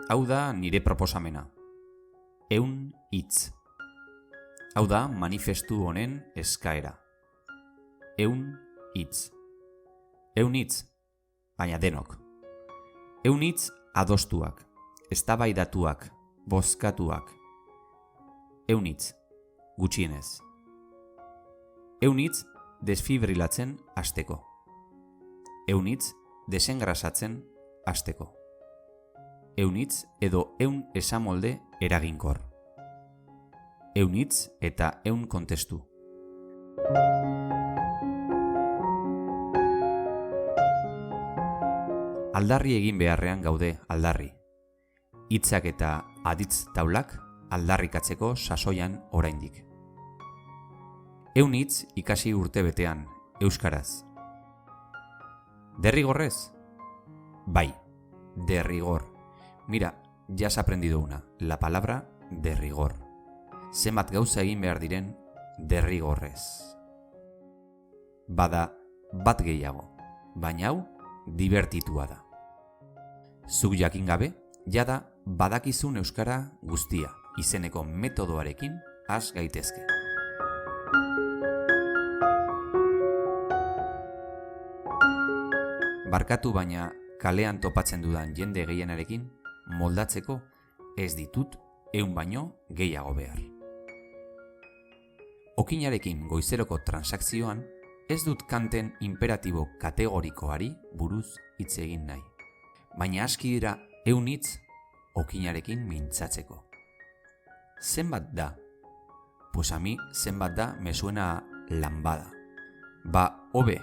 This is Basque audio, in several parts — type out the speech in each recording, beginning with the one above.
Hau da nire proposamena. 100 hitz. Hau da manifestu honen eskaera. 100 hitz. 100 hitz, baina denok. 100 hitz adostuak, eztabaidatuak, bozkatuak. 100 hitz, gutxienez. 100 hitz desfibrilatzen hasteko. 100 hitz desengrasatzen hasteko. 100 hitz edo 100 esamolde eraginkor. 100 hitz eta 100 kontestu. Aldarri egin beharrean gaude aldarri. Hitzak eta aditz taulak aldarrikatzeko sasoian oraindik. 100 hitz ikasi urtebetean, euskaraz. ¿Derrigorrez? Bai, derrigor. Mira, ya has aprendido una, la palabra de rigor. Zenbat gauza egin behar diren derrigorrez. Bada bat gehiago, baina hau dibertitua da. Zuk jakin gabe, jada badakizun euskara guztia, izeneko metodoarekin has gaitezke. Barkatu baina kalean topatzen dudan jende gehienarekin moldatzeko ez ditut 100 baino gehiago behar. Okinarekin goizeroko transakzioan ez dut Kanten imperatibo kategorikoari buruz hitz egin nahi. Baina aski dira 100 hitz okinarekin mintzatzeko. Zenbat da? Pues a mí zenbat da me suena lambada. Ba, hobe,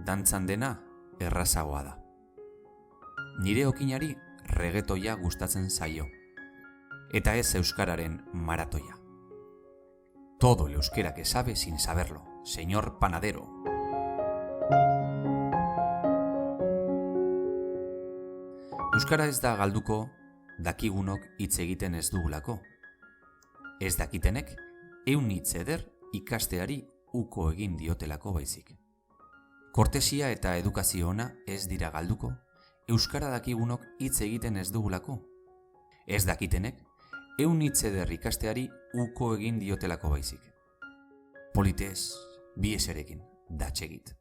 dantzan dena errazagoa da. Nire okinari regetoia gustatzen zaio. Eta ez euskararen maratoia. Todo el euskera que sabe sin saberlo, señor panadero. Euskara ez da galduko dakigunok hitz egiten ez dugulako. Ez dakitenek 100 hitz eder ikasteari uko egin diotelako baizik. Kortesia eta edukazio ona ez dira galduko, euskara dakigunok hitz egiten ez dugulako. Ez dakitenek 100 hitz eder ikasteari uko egin diotelako baizik. Politez, bi eserekin, datsegit.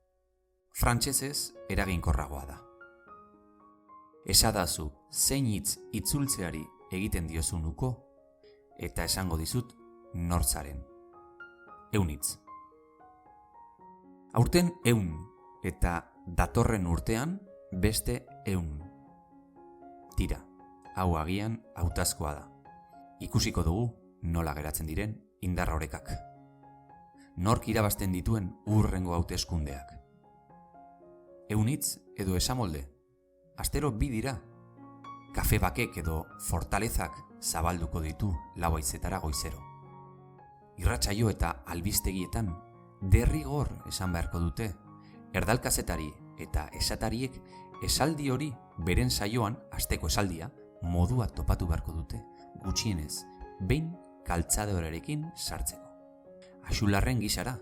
Frantsesez eraginkorragoa da. Esadazu zein hitz itzultzeari egiten diozun uko, eta esango dizut nortzaren. 100 hitz. Aurten 100, eta datorren urtean beste 100. Tira, hau agian hautazkoa da. Ikusiko dugu nola geratzen diren indar orekak. Nork irabazten dituen hurrengo hauteskundeak. 100 hitz edo esamolde. Astero 2 dira. Kafe bakek edo fortalezak zabalduko ditu lau haizetara goizero. Irratsaio eta albistegietan derrigor esan beharko dute. Erdalkazetari eta esatariek esaldi hori beren saioan, asteko esaldia, modua topatu beharko dute, gutxienez, behin kaltzadorerekin sartzeko. Axularren gisara,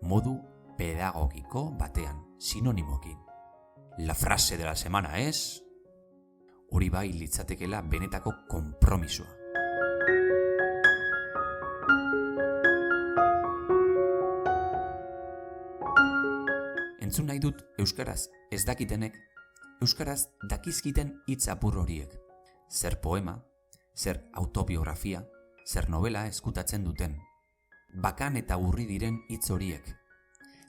modu pedagogiko batean, sinonimokin. La frase de la semana es... Hori bai litzatekela benetako konpromisoa. Entzun nahi dut euskaraz ez dakitenek, euskaraz dakizkiten hitz apur horiek. Zer poema, zer autobiografia, zer novela eskutatzen duten. Bakan eta urri diren hitz horiek.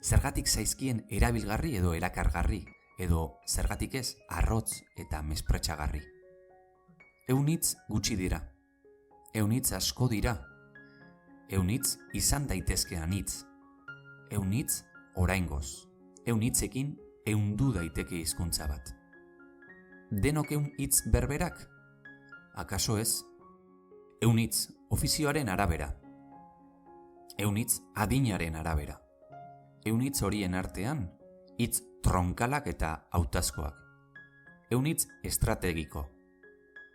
Zergatik zaizkien erabilgarri edo erakargarri, edo zergatik ez arrotz eta mespretxagarri. 100 hitz gutxi dira. 100 hitz asko dira. 100 hitz izan daitezke anitz. 100 hitz oraingoz. 100 hitzekin 100 daiteke hizkuntza bat. Denok 100 hitz berberak? Akaso ez? 100 hitz ofizioaren arabera. 100 hitz adinaren arabera. 100 hitz horien artean, hitz tronkalak eta hautazkoak. 100 hitz estrategiko.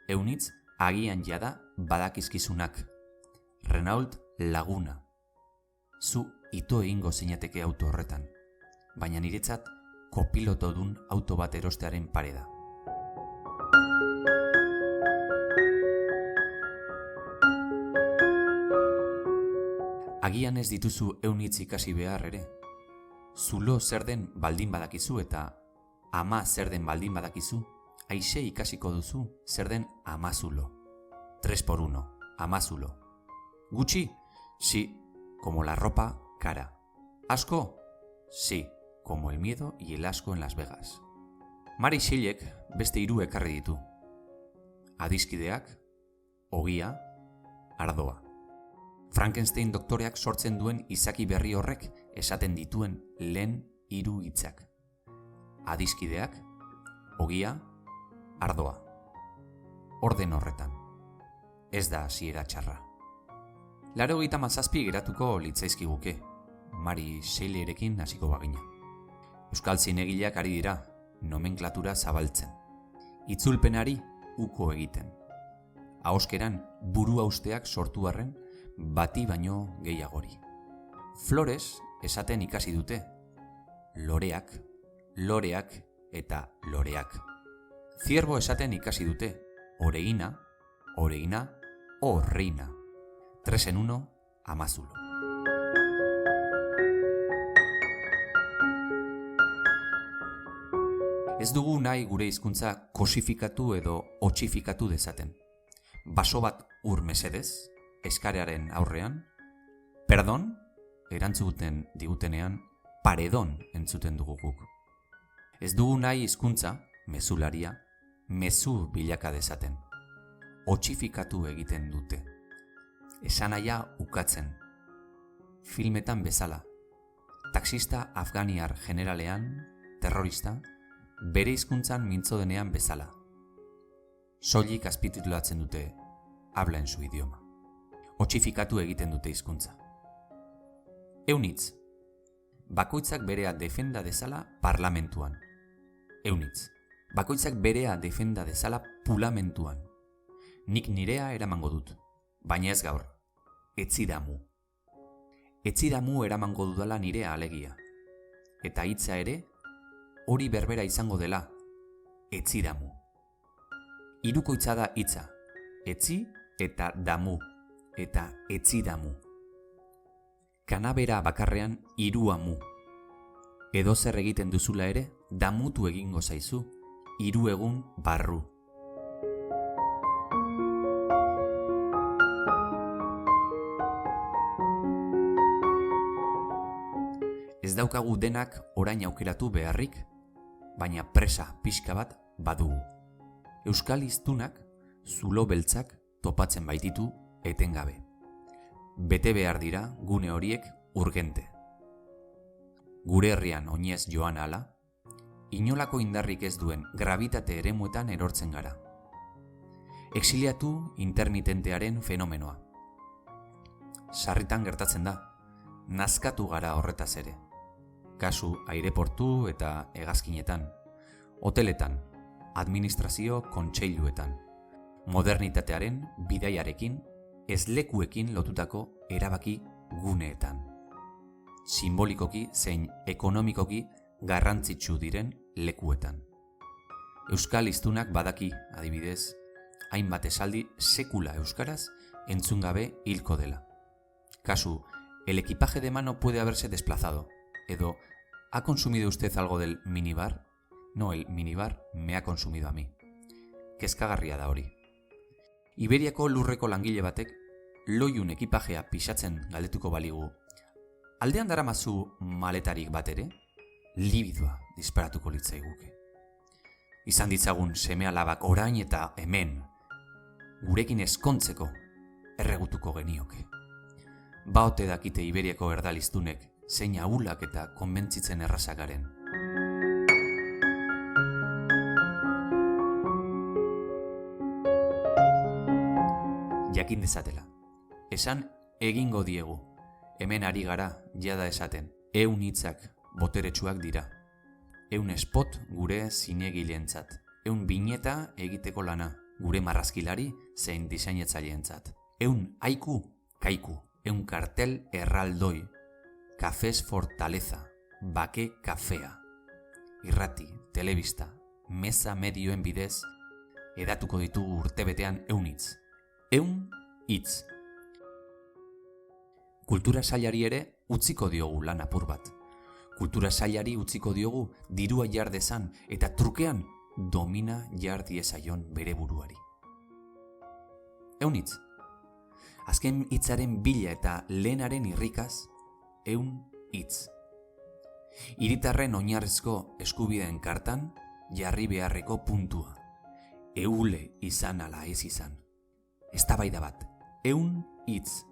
100 hitz agian jada badakizkizunak. Renault Laguna. Zu ito egingo zinateke auto horretan, baina niretzat kopiloto dun auto bat erostearen pare da. Agian ez dituzu 100 hitz ikasi behar ere. Zulo zer den baldin badakizu eta ama zer den baldin badakizu, aixe ikasiko duzu zer den amazulo. 3x1, amazulo. Gutxi? Sí, como la ropa cara. ¿Asco? Sí, como el miedo y el asco en Las Vegas. Mari Shelleyk beste 3 ekarri ditu. Adiskideak, ogia, ardoa. Frankenstein doktoreak sortzen duen izaki berri horrek esaten dituen lehen 3 hitzak. Adiskideak, ogia, ardoa. Orden horretan. Ez da hasiera txarra. 97 geratuko litzaizkiguke, Mari Shelleyrekin hasiko bagina. Euskal zinegileak ari dira, nomenklatura zabaltzen. Itzulpenari uko egiten. Ahoskeran buru hausteak sortu arren, bati baino gehiagori. Flores esaten ikasi dute. Loreak, loreak eta loreak. Ciervo esaten ikasi dute. Oreina, oreina, orreina. 3x1, amazulo. Ez dugu nahi gure hizkuntza kosifikatu edo otxifikatu dezaten. Baso bat ur mesedez, eskarearen aurrean, perdon, erantzuten digutenean, paredon entzuten dugu guk. Ez dugu nahi hizkuntza, mezularia, mezu bilaka dezaten. Otxifikatu egiten dute. Esanahia ukatzen. Filmetan bezala. Taxista afganiar generalean, terrorista, bere hizkuntzan mintzo denean bezala. Soilik azpititulatzen dute, habla en su idioma. Otxifikatu egiten dute hizkuntza. 100 hitz. Bakoitzak berea defenda dezala parlamentuan. 100 hitz. Bakoitzak berea defenda dezala pulamentuan. Nik nirea eramango dut, baina ez gaur. Etzidamu. Etzidamu eramango dudala nirea alegia. Eta hitza ere, hori berbera izango dela, etzidamu. Hirukoitza da hitza, etzi eta damu, eta etzidamu. Kanabera bakarrean 3 amu. Edo zer egiten duzula ere, damutu egingo zaizu, 3 egun barru. Ez daukagu denak orain aukeratu beharrik, baina presa pixka bat badugu. Euskal hiztunak zulo beltzak topatzen baititu etengabe. Bete behar dira gune horiek urgente. Gure herrian oinez joan ala, inolako indarrik ez duen grabitate eremuetan erortzen gara. Exiliatu intermitentearen fenomenoa. Sarritan gertatzen da, nazkatu gara horretaz ere. Kasu aireportu eta hegazkinetan, hoteletan, administrazio kontseiluetan, modernitatearen bidaiarekin, ezlekuekin lotutako erabaki guneetan. Simbolikoki zein ekonomikoki garrantzitsu diren lekuetan. Euskal hiztunak badaki, adibidez, hainbat esaldi sekula euskaraz entzun gabe hilko dela. Kasu, el equipaje de mano puede haberse desplazado, edo, ¿ha consumido usted algo del minibar? No, el minibar me ha consumido a mí. Kezkagarria da hori. Iberiako lurreko langile batek loiun ekipajea pixatzen galdetuko baligu. Aldean daramazu maletarik bat ere? Libidoa disparatuko litzaiguke. Izan ditzagun seme-alabak orain eta hemen, gurekin ezkontzeko erregutuko genioke. Baote dakite Iberiako erdaliztunek zein ahulak eta konbentzitzen errazakaren. Jakin dezatela. Esan egingo diegu. Hemen ari gara jada esaten. 100 hitzak boteretsuak dira. 100 spot gure zinegileentzat. 100 bineta egiteko lana gure marrazkilari zein diseinatzaileentzat. 100 haiku, kaiku. 100 kartel erraldoi. Cafés Fortaleza, bake kafea. Irrati, telebista, meza medioen bidez, edatuko ditugu urtebetean 100 hitz. 100 hitz. Kultura sailari ere utziko diogu lan apur bat. Kultura sailari utziko diogu dirua jar dezan eta trukean domina jar diezaion bere buruari. Ehun hitz. Azken hitzaren bila eta lehenaren irrikaz, ehun hitz. Hiritarren oinarrizko eskubideen kartan jarri beharreko puntua. Eule izan ala ez izan. Eztabaida bat. Ehun hitz.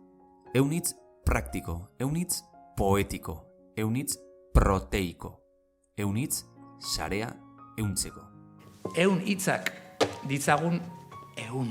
Ehun hitz praktiko. Ehun hitz poetiko. Ehun hitz proteiko. Ehun hitz sarea ehuntzeko. Ehun hitzak ditzagun ehun.